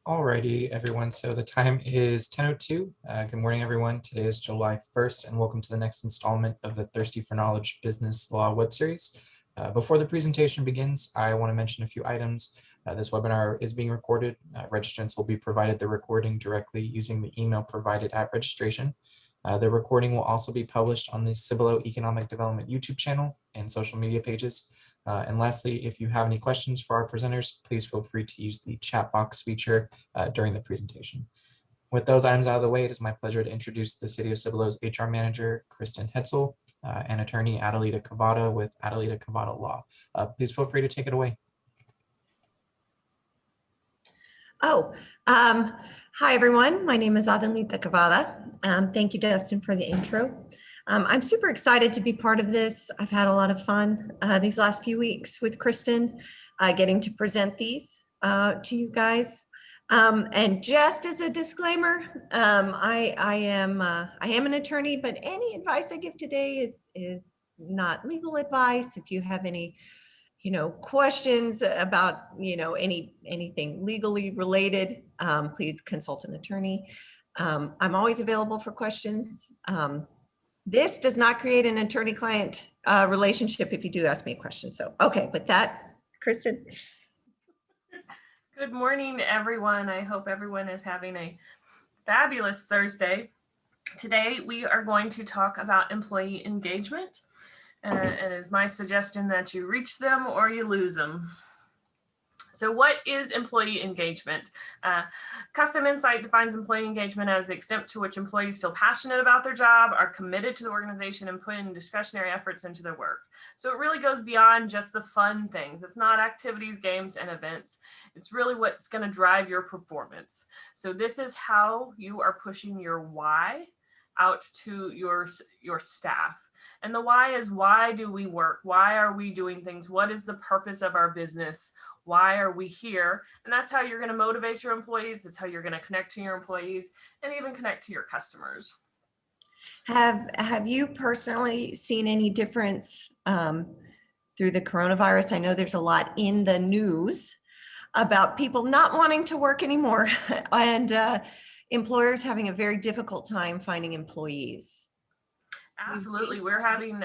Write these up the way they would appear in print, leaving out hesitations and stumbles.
Alrighty, everyone. So the time is 10:02. Good morning, everyone. Today is July 1st, and welcome to the next installment of the Thirsty for Knowledge Business Law web series. Before the presentation begins, I want to mention a few items. This webinar is being recorded. Registrants will be provided the recording directly using the email provided at registration. The recording will also be published on the Cibolo Economic Development YouTube channel and social media pages. And lastly, if you have any questions for our presenters, please feel free to use the chat box feature during the presentation. With those items out of the way, it is my pleasure to introduce the City of Cibolo's HR Manager, Kristen Hetzel, and Attorney Adelita Cavada with Adelita Cavada Law. Please feel free to take it away. Hi everyone. My name is Adelita Cavada. Thank you, Dustin, for the intro. I'm super excited to be part of this. I've had a lot of fun these last few weeks with Kristen, getting to present these to you guys. And just as a disclaimer, I am an attorney, but any advice I give today is not legal advice. If you have any questions about, anything legally related, please consult an attorney. I'm always available for questions. This does not create an attorney-client relationship if you do ask me a question. So, okay, with that, Kristen. Good morning, everyone. I hope everyone is having a fabulous Thursday. Today, we are going to talk about employee engagement. And it is my suggestion that you reach them or you lose them. So what is employee engagement? Custom Insight defines employee engagement as the extent to which employees feel passionate about their job, are committed to the organization, and put in discretionary efforts into their work. So it really goes beyond just the fun things. It's not activities, games, and events. It's really what's going to drive your performance. So this is how you are pushing your why out to your staff. And the why is, why do we work? Why are we doing things? What is the purpose of our business? Why are we here? And that's how you're going to motivate your employees. That's how you're going to connect to your employees and even connect to your customers. Have you personally seen any difference through the coronavirus? I know there's a lot in the news about people not wanting to work anymore and employers having a very difficult time finding employees. Absolutely. We're having,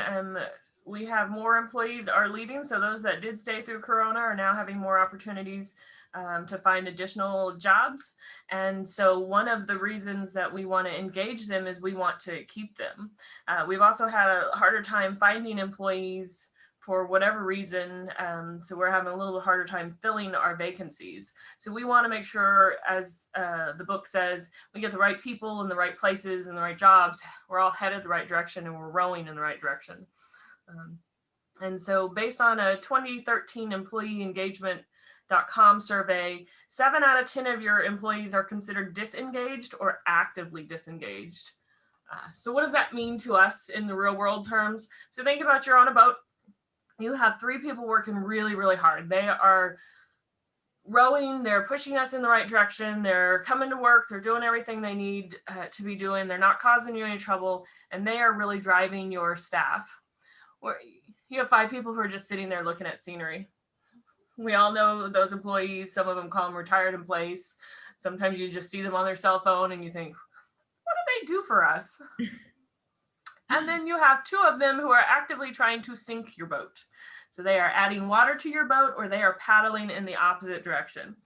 we have more employees are leaving. So those that did stay through Corona are now having more opportunities to find additional jobs. And so one of the reasons that we want to engage them is we want to keep them. We've also had a harder time finding employees for whatever reason. So we're having a little harder time filling our vacancies. So we want to make sure, as the book says, we get the right people in the right places and the right jobs. We're all headed the right direction and we're rowing in the right direction. And so based on a 2013 employee engagement.com survey, 7 out of 10 of your employees are considered disengaged or actively disengaged. So what does that mean to us in the real world terms? So think about you're on a boat. You have 3 people working really, really hard. They are rowing, they're pushing us in the right direction, they're coming to work, they're doing everything they need to be doing, they're not causing you any trouble, and they are really driving your staff. Or you have 5 people who are just sitting there looking at scenery. We all know those employees, some of them call them retired in place. Sometimes you just see them on their cell phone and you think, what do they do for us? And then you have 2 of them who are actively trying to sink your boat. So they are adding water to your boat or they are paddling in the opposite direction.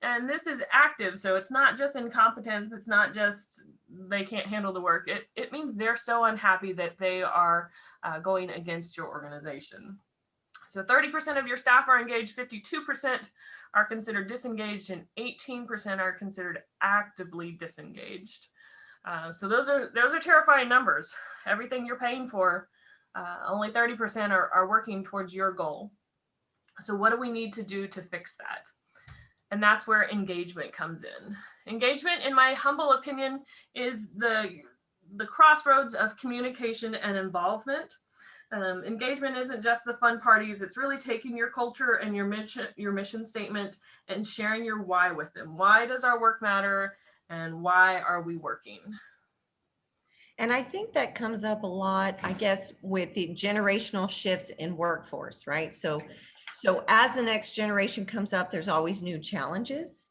And this is active. So it's not just incompetence. It's not just they can't handle the work. It means they're so unhappy that they are going against your organization. So 30% of your staff are engaged, 52% are considered disengaged, and 18% are considered actively disengaged. So those are terrifying numbers. Everything you're paying for, only 30% are working towards your goal. So what do we need to do to fix that? And that's where engagement comes in. Engagement, in my humble opinion, is the crossroads of communication and involvement. Engagement isn't just the fun parties. It's really taking your culture and your mission statement and sharing your why with them. Why does our work matter? And why are we working? And I think that comes up a lot, I guess, with the generational shifts in workforce, right? So as the next generation comes up, there's always new challenges.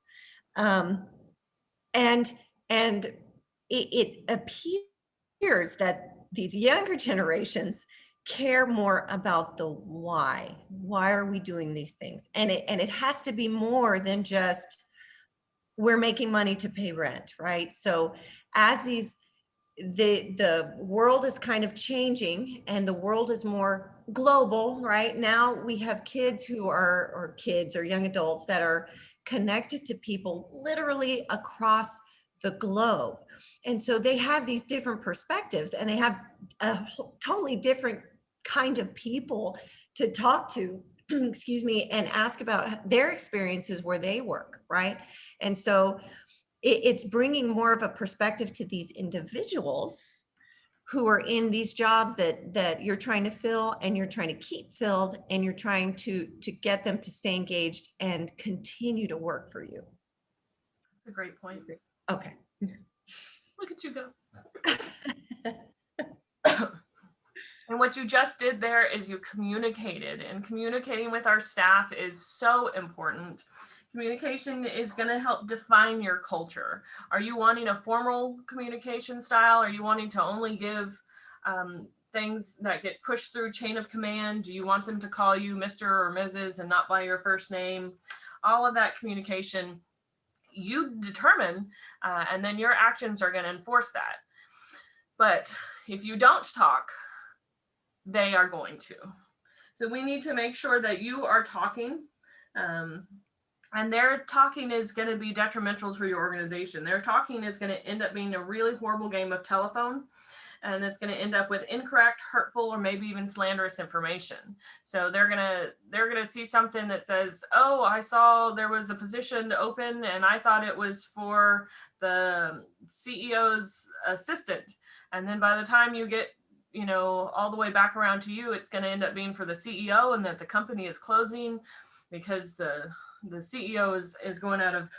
And it appears that these younger generations care more about the why. Why are we doing these things? And it has to be more than just we're making money to pay rent, right? So as the world is kind of changing and the world is more global, right? Now we have kids who are, or kids or young adults that are connected to people literally across the globe. And so they have these different perspectives and they have a totally different kind of people to talk to, excuse me, and ask about their experiences where they work, right? And so it's bringing more of a perspective to these individuals who are in these jobs that you're trying to fill and you're trying to keep filled and you're trying to get them to stay engaged and continue to work for you. That's a great point. Okay. Look at you go. And what you just did there is you communicated, and communicating with our staff is so important. Communication is going to help define your culture. Are you wanting a formal communication style? Are you wanting to only give things that get pushed through chain of command? Do you want them to call you Mr. or Mrs. and not by your first name? All of that communication you determine, and then your actions are going to enforce that. But if you don't talk, they are going to. So we need to make sure that you are talking, and their talking is going to be detrimental to your organization. Their talking is going to end up being a really horrible game of telephone, and it's going to end up with incorrect, hurtful, or maybe even slanderous information. So they're gonna see something that says, "Oh, I saw there was a position open, and I thought it was for the CEO's assistant." And then by the time you get all the way back around to you, it's going to end up being for the CEO, and that the company is closing because the CEO is going out of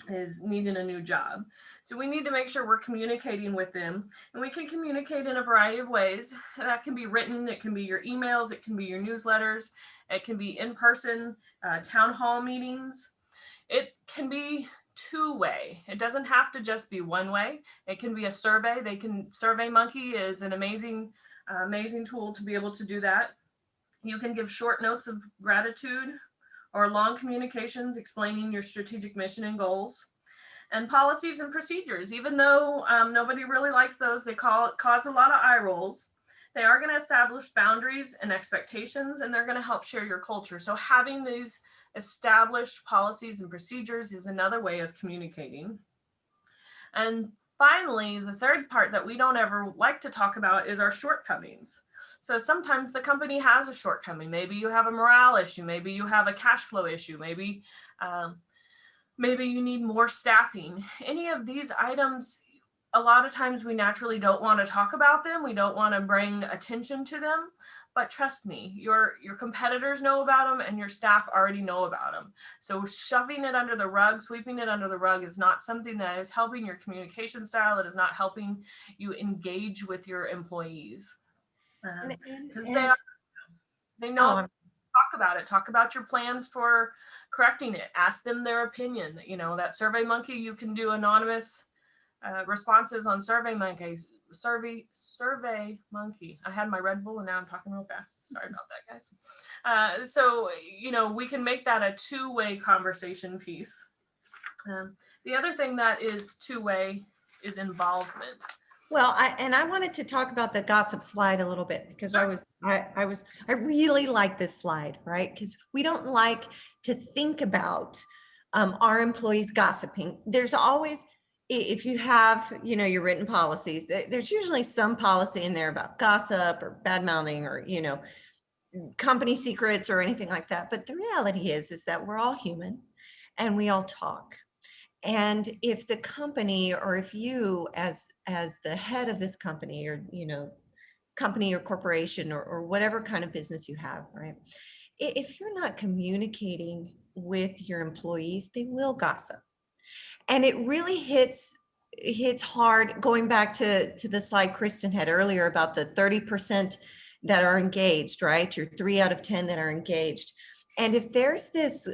is needing a new job. So we need to make sure we're communicating with them, and we can communicate in a variety of ways. That can be written, it can be your emails, it can be your newsletters, it can be in-person town hall meetings. It can be two-way. It doesn't have to just be one way. It can be a survey. SurveyMonkey is an amazing tool to be able to do that. You can give short notes of gratitude or long communications explaining your strategic mission and goals. And policies and procedures, even though nobody really likes those, they cause a lot of eye rolls. They are going to establish boundaries and expectations, and they're going to help share your culture. So having these established policies and procedures is another way of communicating. And finally, the third part that we don't ever like to talk about is our shortcomings. So sometimes the company has a shortcoming. Maybe you have a morale issue. Maybe you have a cash flow issue. Maybe you need more staffing. Any of these items, a lot of times we naturally don't want to talk about them. We don't want to bring attention to them. But trust me, your competitors know about them and your staff already know about them. So shoving it under the rug, sweeping it under the rug is not something that is helping your communication style. It is not helping you engage with your employees. Because they know, talk about it. Talk about your plans for correcting it. Ask them their opinion. That SurveyMonkey, you can do anonymous responses on SurveyMonkey. SurveyMonkey. I had my Red Bull and now I'm talking real fast. Sorry about that, guys. So we can make that a two-way conversation piece. The other thing that is two-way is involvement. Well, I wanted to talk about the gossip slide a little bit because I really like this slide, right? Because we don't like to think about our employees gossiping. There's always, if you have, your written policies, there's usually some policy in there about gossip or bad mouthing or, company secrets or anything like that. But the reality is that we're all human and we all talk. And if the company, or if you as the head of this company or, company or corporation or whatever kind of business you have, right? If you're not communicating with your employees, they will gossip. And it really hits hard, going back to the slide Kristen had earlier about the 30% that are engaged, right? Your 3 out of 10 that are engaged. And if there's this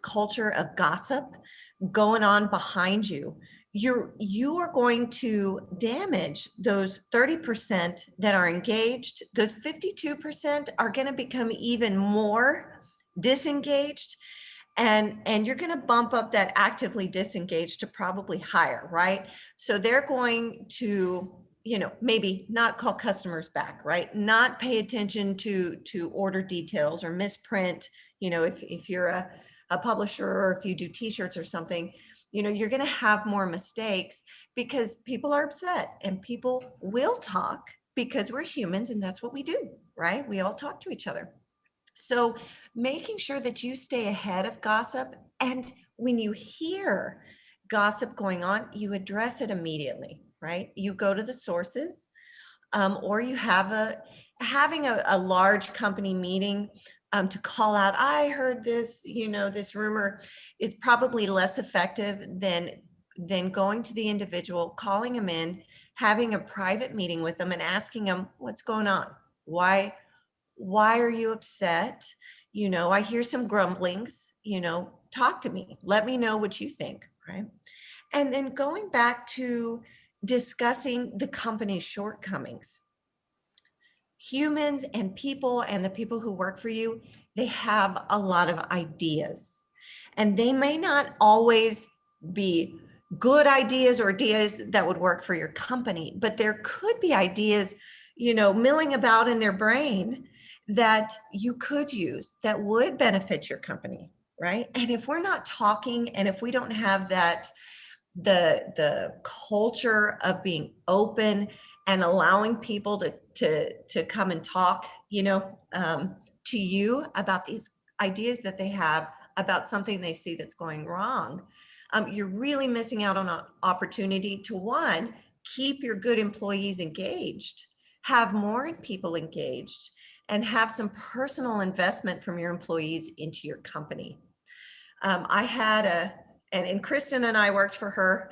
culture of gossip, going on behind you, you are going to damage those 30% that are engaged. Those 52% are going to become even more disengaged, and you're going to bump up that actively disengaged to probably higher, right? So they're going to, maybe not call customers back, right? Not pay attention to order details or misprint. If you're a publisher, or if you do t-shirts or something, you're going to have more mistakes because people are upset, and people will talk because we're humans and that's what we do, right? We all talk to each other. So making sure that you stay ahead of gossip, and when you hear gossip going on, you address it immediately, right? You go to the sources, or you have having a large company meeting to call out, I heard this, this rumor, is probably less effective than going to the individual, calling them in, having a private meeting with them and asking them what's going on. Why are you upset? I hear some grumblings, talk to me, let me know what you think, right? And then going back to discussing the company's shortcomings. Humans and the people who work for you, they have a lot of ideas, and they may not always be good ideas or ideas that would work for your company, but there could be ideas, milling about in their brain that you could use that would benefit your company, right? And if we're not talking, and if we don't have that, the culture of being open and allowing people to come and talk, to you about these ideas that they have about something they see that's going wrong, you're really missing out on an opportunity to, one, keep your good employees engaged, have more people engaged, and have some personal investment from your employees into your company. I had and Kristen and I worked for her.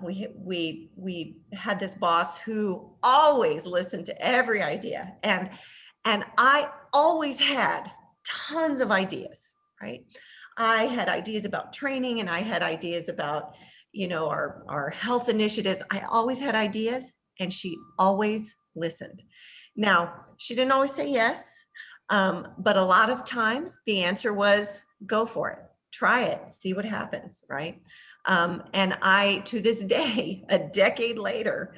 We had this boss who always listened to every idea, and I always had tons of ideas, right? I had ideas about training, and I had ideas about, our health initiatives. I always had ideas, and she always listened. Now, she didn't always say yes, but a lot of times the answer was, go for it, try it, see what happens, right? And I, to this day, a decade later,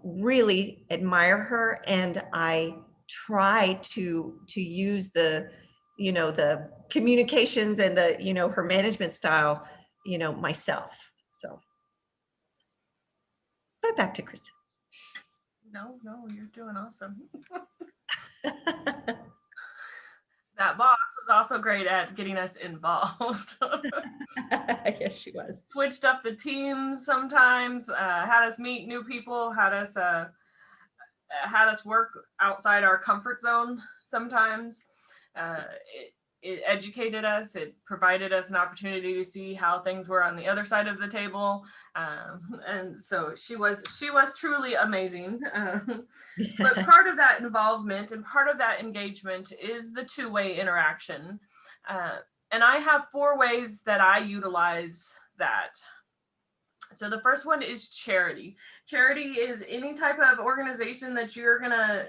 really admire her, and I try to use the communications and her management style, myself. So, but back to Kristen. No, you're doing awesome. That boss was also great at getting us involved. Yes, she was. Switched up the teams sometimes, had us meet new people, had us work outside our comfort zone sometimes. It educated us. It provided us an opportunity to see how things were on the other side of the table, and so she was truly amazing. But part of that involvement and part of that engagement is the two-way interaction, and I have 4 ways that I utilize that. So the first one is charity. Charity is any type of organization that you're gonna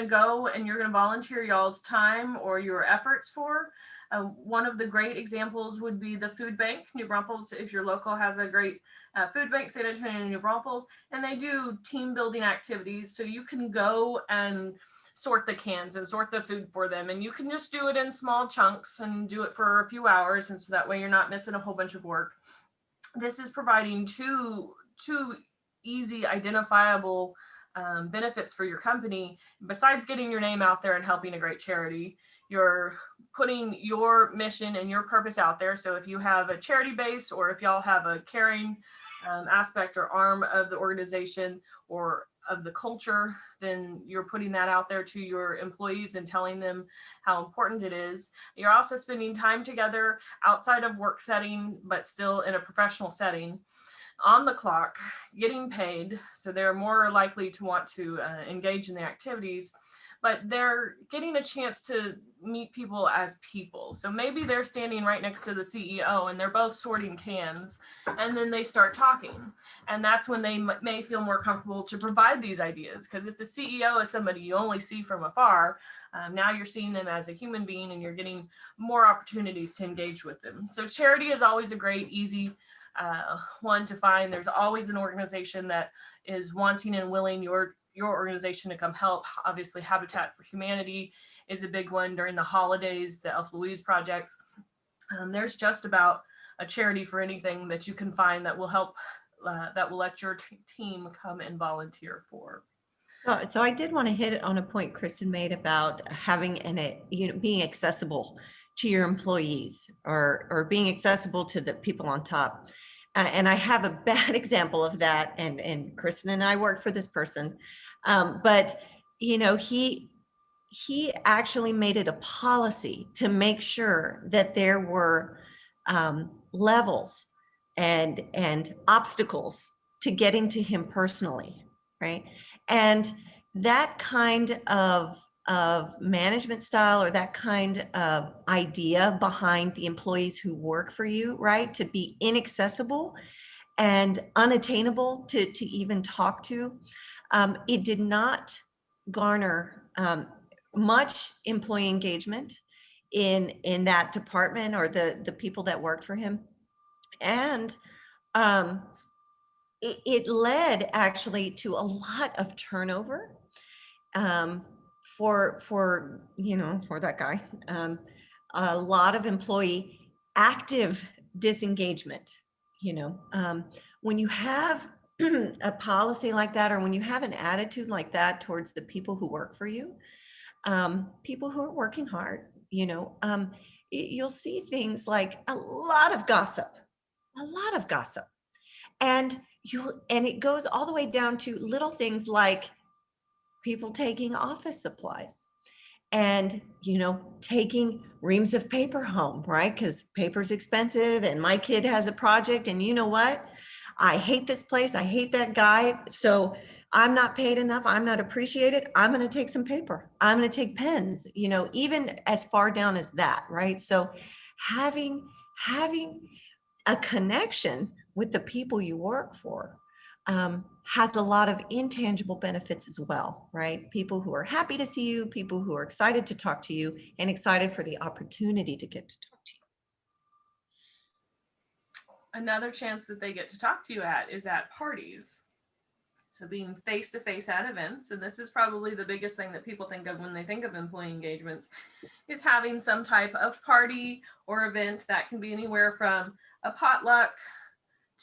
go and you're gonna volunteer y'all's time or your efforts for. One of the great examples would be the food bank, New Braunfels. If your local has a great food bank, St. Antonio and New Braunfels, and they do team building activities. So you can go and sort the cans and sort the food for them. And you can just do it in small chunks and do it for a few hours. And so that way you're not missing a whole bunch of work. This is providing two easy identifiable benefits for your company. Besides getting your name out there and helping a great charity, you're putting your mission and your purpose out there. So if you have a charity base, or if y'all have a caring aspect or arm of the organization or of the culture, then you're putting that out there to your employees and telling them how important it is. You're also spending time together outside of work setting, but still in a professional setting, on the clock, getting paid. So they're more likely to want to engage in the activities. but they're getting a chance to meet people as people. So maybe they're standing right next to the CEO and they're both sorting cans, and then they start talking. And that's when they may feel more comfortable to provide these ideas. Because if the CEO is somebody you only see from afar, now you're seeing them as a human being and you're getting more opportunities to engage with them. So charity is always a great, easy one to find. There's always an organization that is wanting and willing your organization to come help. Obviously, Habitat for Humanity is a big one during the holidays, the Elf Louise projects. There's just about a charity for anything that you can find that will help, that will let your team come and volunteer for. So I did want to hit on a point Kristen made about having being accessible to your employees or being accessible to the people on top. And I have a bad example of that. And Kristen and I worked for this person, but he actually made it a policy to make sure that there were levels and obstacles to getting to him personally, right? And that kind of management style, or that kind of idea behind the employees who work for you, right, to be inaccessible and unattainable to even talk to, it did not garner much employee engagement in that department or the people that worked for him. And it led actually to a lot of turnover for that guy, a lot of employee active disengagement. When you have a policy like that, or when you have an attitude like that towards the people who work for you, people who are working hard, you'll see things like a lot of gossip, and it goes all the way down to little things like people taking office supplies and taking reams of paper home, right? Because paper's expensive, and my kid has a project, and you know what? I hate this place, I hate that guy, so I'm not paid enough, I'm not appreciated, I'm going to take some paper, I'm going to take pens, even as far down as that, right? So having a connection with the people you work for has a lot of intangible benefits as well, right? People who are happy to see you, people who are excited to talk to you, and excited for the opportunity to get to talk to you. Another chance that they get to talk to you is at parties. So being face-to-face at events, and this is probably the biggest thing that people think of when they think of employee engagements, is having some type of party or event that can be anywhere from a potluck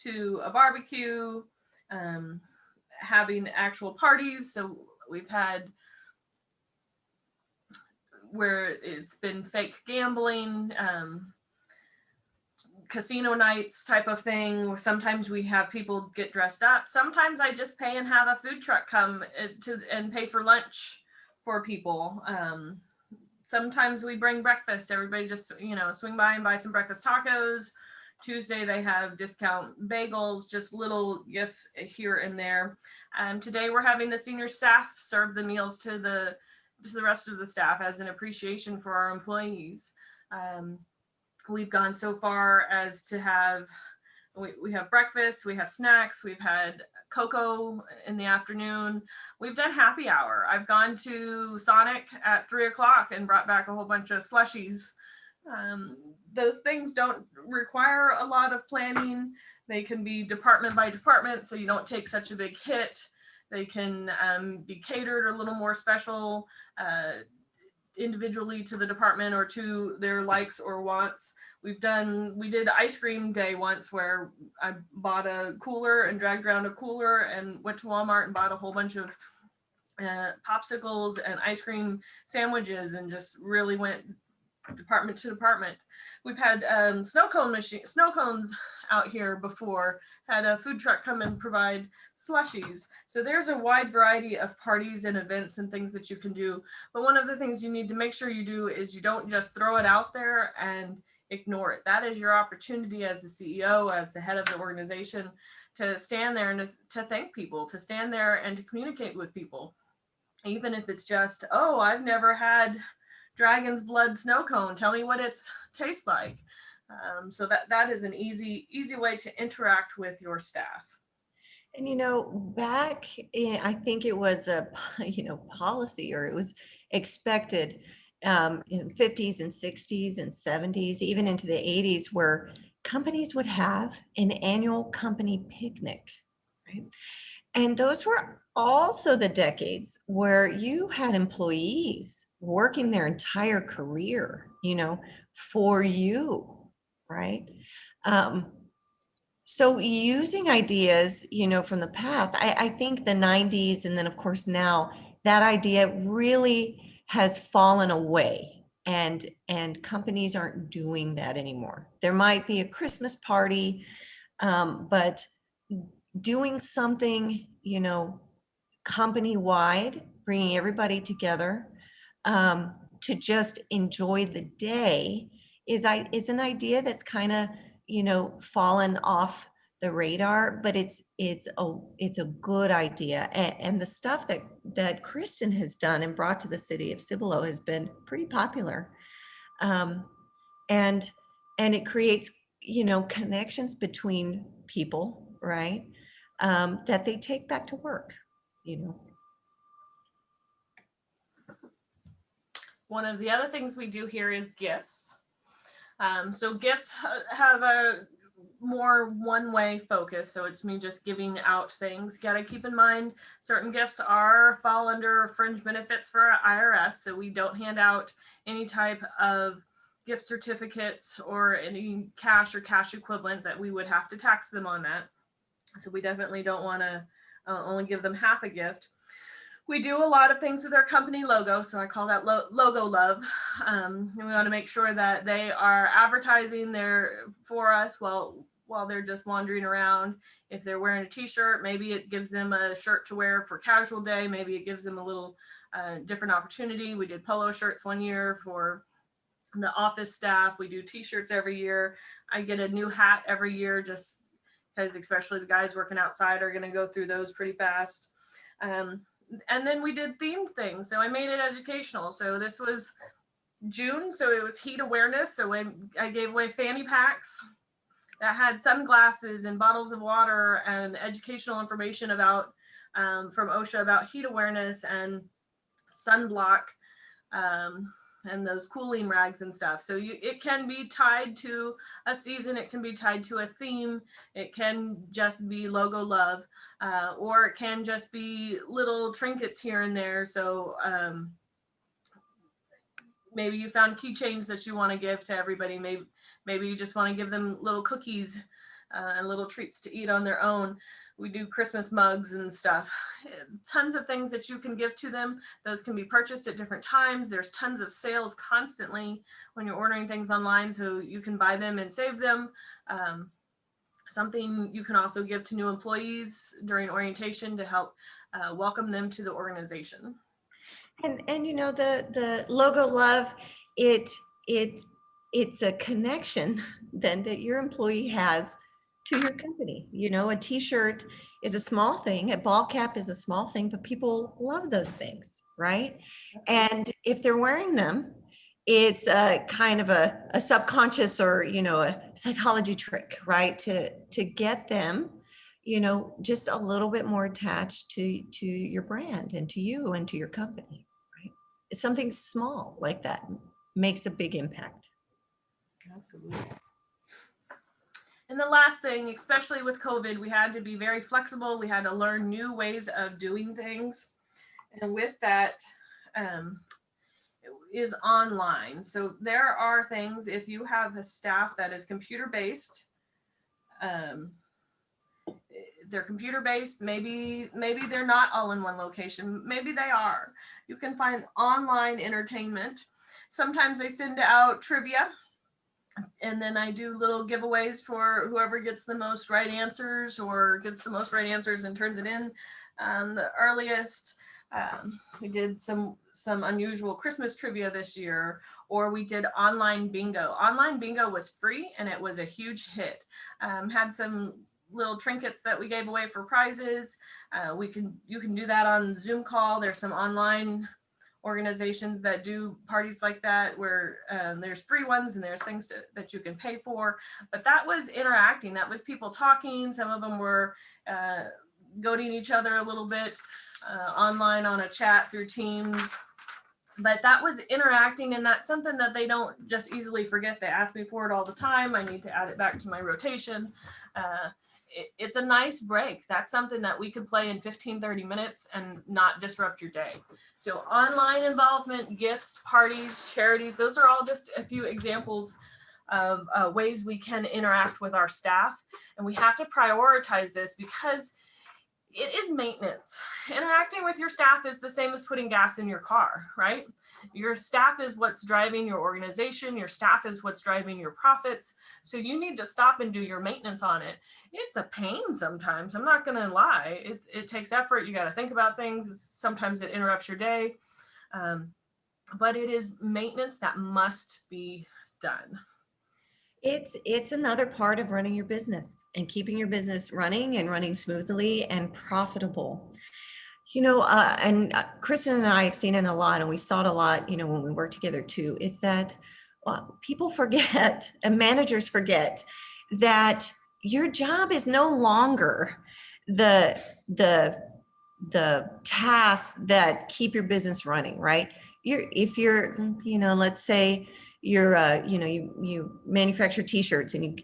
to a barbecue, having actual parties. So we've had where it's been fake gambling, casino nights type of thing. Sometimes we have people get dressed up. Sometimes I just pay and have a food truck come and pay for lunch for people. Sometimes we bring breakfast. Everybody just, swing by and buy some breakfast tacos. Tuesday, they have discount bagels, just little gifts here and there. Today, we're having the senior staff serve the meals to the rest of the staff as an appreciation for our employees. We've gone so far as to have, we have breakfast, we have snacks, we've had cocoa in the afternoon. We've done happy hour. I've gone to Sonic at 3:00 and brought back a whole bunch of slushies. Those things don't require a lot of planning. They can be department by department, so you don't take such a big hit. They can be catered a little more special individually to the department or to their likes or wants. We did ice cream day once where I bought a cooler and dragged around a cooler and went to Walmart and bought a whole bunch of popsicles and ice cream sandwiches and just really went department to department. We've had snow cones out here before, had a food truck come and provide slushies. So there's a wide variety of parties and events and things that you can do. But one of the things you need to make sure you do is you don't just throw it out there and ignore it. That is your opportunity as the CEO, as the head of the organization, to stand there and to thank people, to stand there and to communicate with people. even if it's just, oh, I've never had dragon's blood snow cone. Tell me what it tastes like. So that is an easy way to interact with your staff. And back in, I think it was a policy, or it was expected in the 50s and 60s and 70s, even into the 80s, where companies would have an annual company picnic, right? And those were also the decades where you had employees working their entire career, for you, right? So using ideas, from the past, I think the 90s, and then of course now, that idea really has fallen away, and companies aren't doing that anymore. There might be a Christmas party, but doing something, company-wide, bringing everybody together to just enjoy the day is an idea that's kind of fallen off the radar, but it's a good idea, and the stuff that Kristen has done and brought to the city of Cibolo has been pretty popular, and it creates connections between people, right? That they take back to work. One of the other things we do here is gifts. So gifts have a more one-way focus. So it's me just giving out things. Got to keep in mind, certain gifts fall under fringe benefits for IRS. So we don't hand out any type of gift certificates or any cash or cash equivalent that we would have to tax them on that. So we definitely don't want to only give them half a gift. We do a lot of things with our company logo, so I call that logo love. And we want to make sure that they are advertising there for us while they're just wandering around. If they're wearing a t-shirt, maybe it gives them a shirt to wear for casual day. Maybe it gives them a little different opportunity. We did polo shirts one year for the office staff. We do t-shirts every year. I get a new hat every year, just because especially the guys working outside are going to go through those pretty fast. And then we did themed things. So I made it educational. So this was June, so it was heat awareness. So I gave away fanny packs that had sunglasses and bottles of water and educational information about from OSHA about heat awareness and sunblock and those cooling rags and stuff. So it can be tied to a season. It can be tied to a theme. It can just be logo love. Or it can just be little trinkets here and there. So maybe you found keychains that you want to give to everybody. Maybe you just want to give them little cookies and little treats to eat on their own. We do Christmas mugs and stuff. Tons of things that you can give to them. Those can be purchased at different times. There's tons of sales constantly when you're ordering things online, so you can buy them and save them. Something you can also give to new employees during orientation to help welcome them to the organization. And the logo love, it's a connection then that your employee has to your company. A t-shirt is a small thing, a ball cap is a small thing, but people love those things, right? And if they're wearing them, it's a kind of a subconscious or a psychology trick, right, to get them just a little bit more attached to your brand and to you and to your company, right? Something small like that makes a big impact. Absolutely. And the last thing, especially with COVID, we had to be very flexible. We had to learn new ways of doing things, and with that is online. So there are things, if you have a staff that is computer-based, they're computer-based, maybe they're not all in one location, maybe they are. You can find online entertainment. Sometimes I send out trivia, and then I do little giveaways for whoever gets the most right answers or gets the most right answers and turns it in the earliest. We did some unusual Christmas trivia this year, or we did online bingo. Online bingo was free and it was a huge hit. Had some little trinkets that we gave away for prizes. You can do that on Zoom call. There's some online organizations that do parties like that where there's free ones and there's things that you can pay for. But that was interacting. That was people talking. Some of them were goading each other a little bit online on a chat through Teams. But that was interacting, and that's something that they don't just easily forget. They ask me for it all the time. I need to add it back to my rotation. It's a nice break. That's something that we could play in 15, 30 minutes and not disrupt your day. So online involvement, gifts, parties, charities, those are all just a few examples of ways we can interact with our staff. And we have to prioritize this because it is maintenance. Interacting with your staff is the same as putting gas in your car, right? Your staff is what's driving your organization. Your staff is what's driving your profits. So you need to stop and do your maintenance on it. It's a pain sometimes. I'm not going to lie. It takes effort. You got to think about things. Sometimes it interrupts your day. But it is maintenance that must be done. It's another part of running your business and keeping your business running and running smoothly and profitable. Kristen and I have seen it a lot, and we saw it a lot, when we work together too, is that people forget and managers forget that your job is no longer the tasks that keep your business running, right? If you're, let's say you manufacture t-shirts and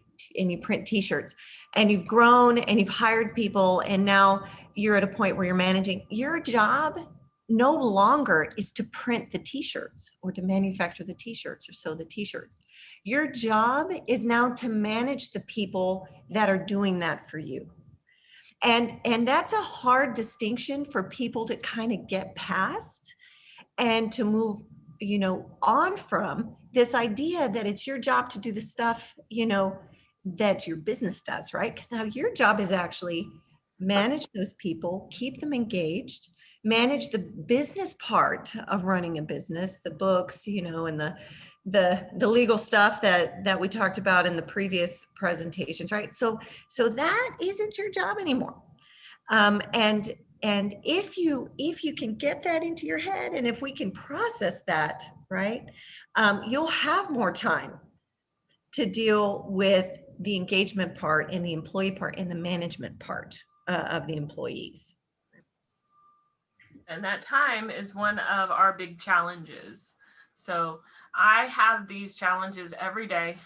you print t-shirts and you've grown and you've hired people and now you're at a point where you're managing. Your job no longer is to print the t-shirts or to manufacture the t-shirts or sew the t-shirts. Your job is now to manage the people that are doing that for you. And that's a hard distinction for people to kind of get past and to move on from this idea that it's your job to do the stuff, that your business does, right? Because now your job is actually manage those people, keep them engaged, manage the business part of running a business, the books, and the legal stuff that we talked about in the previous presentations, right? So that isn't your job anymore. And if you can get that into your head, and if we can process that, right, you'll have more time to deal with the engagement part and the employee part and the management part of the employees. And that time is one of our big challenges. So I have these challenges every day.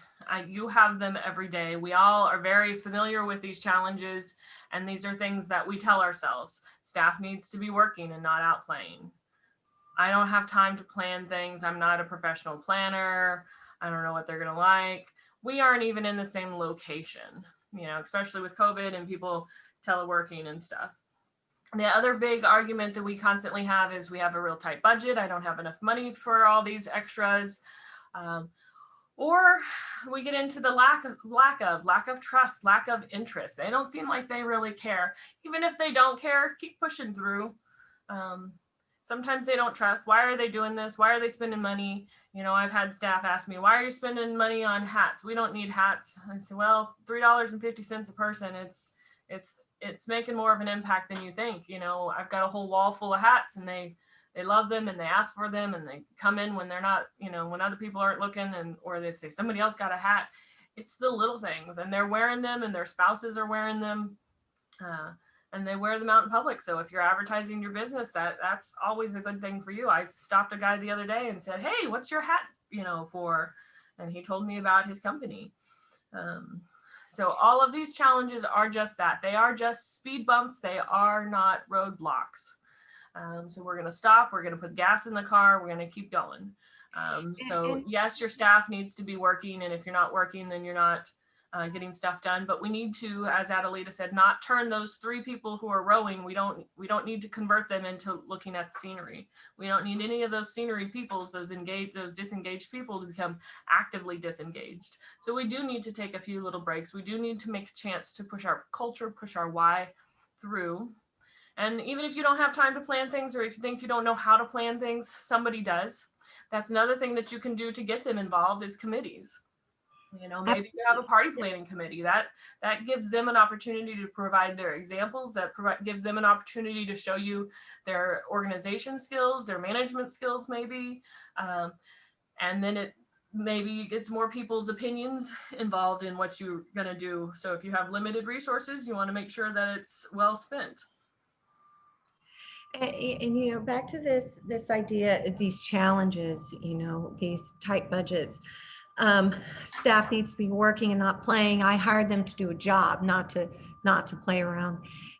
You have them every day. We all are very familiar with these challenges. And these are things that we tell ourselves. Staff needs to be working and not out playing. I don't have time to plan things. I'm not a professional planner. I don't know what they're going to like. We aren't even in the same location, especially with COVID and people teleworking and stuff. The other big argument that we constantly have is we have a real tight budget. I don't have enough money for all these extras. Or we get into the lack of trust, lack of interest. They don't seem like they really care. Even if they don't care, keep pushing through. Sometimes they don't trust. Why are they doing this? Why are they spending money? I've had staff ask me, why are you spending money on hats? We don't need hats. I say, well, $3.50 a person. It's making more of an impact than you think. I've got a whole wall full of hats, and they love them and they ask for them, and they come in when they're not, when other people aren't looking, or they say somebody else got a hat. It's the little things, and they're wearing them, and their spouses are wearing them, and they wear them out in public. So if you're advertising your business, that's always a good thing for you. I stopped a guy the other day and said, hey, what's your hat, for? And he told me about his company. So all of these challenges are just that. They are just speed bumps. They are not roadblocks. So we're going to stop. We're going to put gas in the car. We're going to keep going. So yes, your staff needs to be working. And if you're not working, then you're not getting stuff done. But we need to, as Adelita said, not turn those 3 people who are rowing. We don't need to convert them into looking at the scenery. We don't need any of those scenery people, those disengaged people, to become actively disengaged. So we do need to take a few little breaks. We do need to make a chance to push our culture, push our why through. And even if you don't have time to plan things, or if you think you don't know how to plan things, somebody does. That's another thing that you can do to get them involved, is committees. Maybe you have a party planning committee that gives them an opportunity to provide their examples, gives them an opportunity to show you their organization skills, their management skills, maybe. And then it maybe gets more people's opinions involved in what you're going to do. So if you have limited resources, you want to make sure that it's well spent. And back to this idea, these challenges, these tight budgets, staff needs to be working and not playing. I hired them to do a job, not to play around.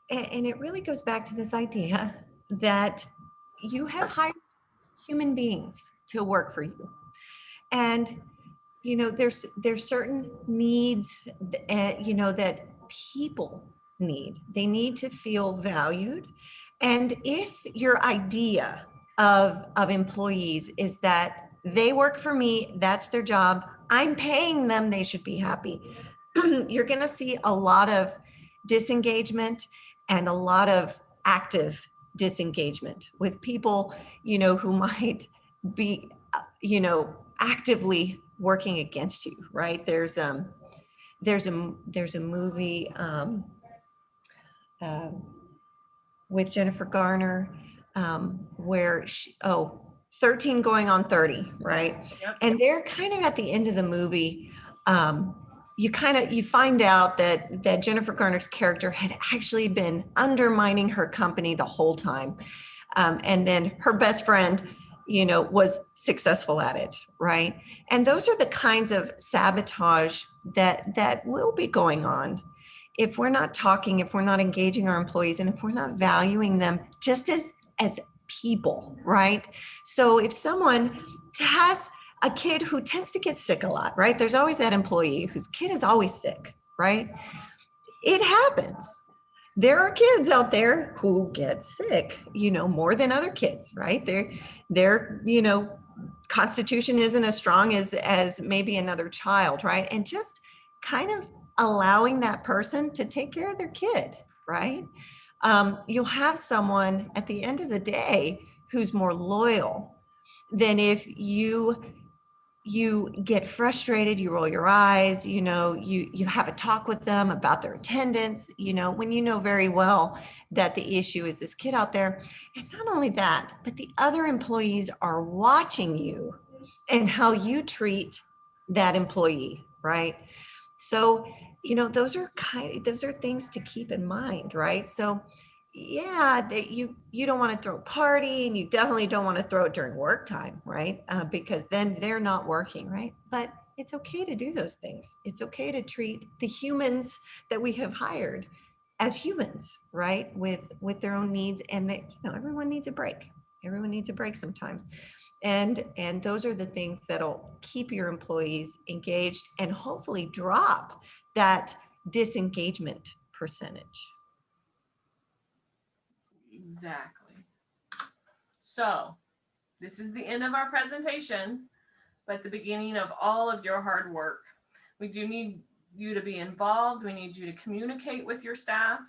And it really goes back to this idea that you have hired human beings to work for you. And, there's certain needs, that people need. They need to feel valued. And if your idea of employees is that they work for me, that's their job, I'm paying them, they should be happy, you're going to see a lot of disengagement and a lot of active disengagement with people, who might be, actively working against you, right? There's a movie with Jennifer Garner where 13 going on 30, right? Yep. And they're kind of at the end of the movie, you find out that Jennifer Garner's character had actually been undermining her company the whole time. And then her best friend, was successful at it, right? And those are the kinds of sabotage that will be going on if we're not talking, if we're not engaging our employees, and if we're not valuing them just as people, right? So if someone has a kid who tends to get sick a lot, right? There's always that employee whose kid is always sick, right? It happens. There are kids out there who get sick, more than other kids, right? Their constitution isn't as strong as maybe another child, right? And just kind of allowing that person to take care of their kid, right? You'll have someone at the end of the day who's more loyal than if you get frustrated, you roll your eyes, you have a talk with them about their attendance, when you know very well that the issue is this kid out there. And not only that, but the other employees are watching you and how you treat that employee, right? So, those are things to keep in mind, right? So yeah, that you don't want to throw a party, and you definitely don't want to throw it during work time, right? Because then they're not working, right? But it's okay to do those things. It's okay to treat the humans that we have hired as humans, right? With their own needs, and that everyone needs a break. Everyone needs a break sometimes. And those are the things that'll keep your employees engaged and hopefully drop that disengagement percentage. Exactly. So this is the end of our presentation, but the beginning of all of your hard work. We do need you to be involved. We need you to communicate with your staff.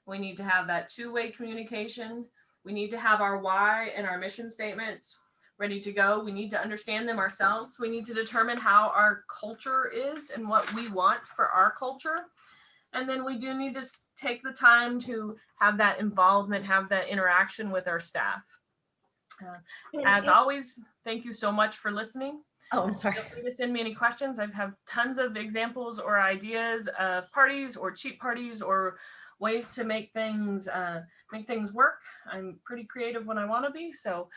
We need to have that two-way communication. We need to have our why and our mission statements ready to go. We need to understand them ourselves. We need to determine how our culture is and what we want for our culture. And then we do need to take the time to have that involvement, have that interaction with our staff. As always, thank you so much for listening. Oh, I'm sorry. Feel free to send me any questions. I have tons of examples or ideas of parties or cheap parties or ways to make things work. I'm pretty creative when I want to be, so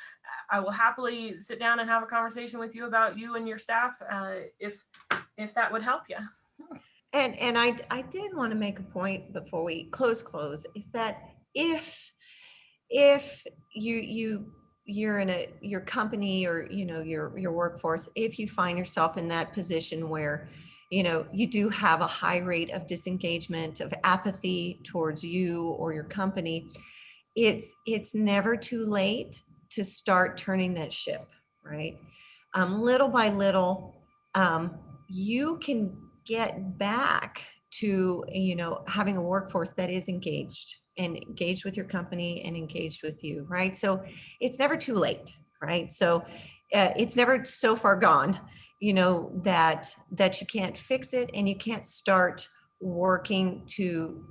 I will happily sit down and have a conversation with you about you and your staff if that would help you. And I did want to make a point before we close is that if you're in your company or your workforce, if you find yourself in that position where you do have a high rate of disengagement, of apathy towards you or your company, it's never too late to start turning that ship, right? Little by little, you can get back to having a workforce that is engaged with your company and engaged with you, right? So it's never too late, right? So it's never so far gone, you know, that you can't fix it and you can't start working to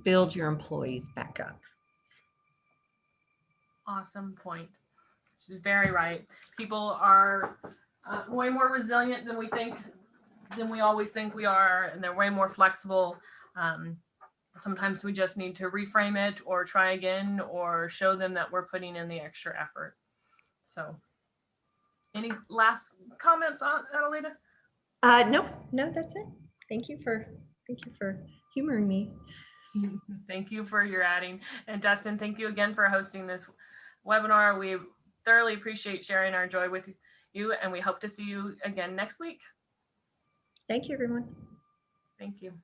build your employees back up. Awesome point. She's very right. People are way more resilient than we always think we are, and they're way more flexible. Sometimes we just need to reframe it or try again or show them that we're putting in the extra effort. So any last comments on Adelita? No, that's it. Thank you for humoring me. Thank you for your adding. And Dustin, thank you again for hosting this webinar. We thoroughly appreciate sharing our joy with you, and we hope to see you again next week. Thank you, everyone. Thank you.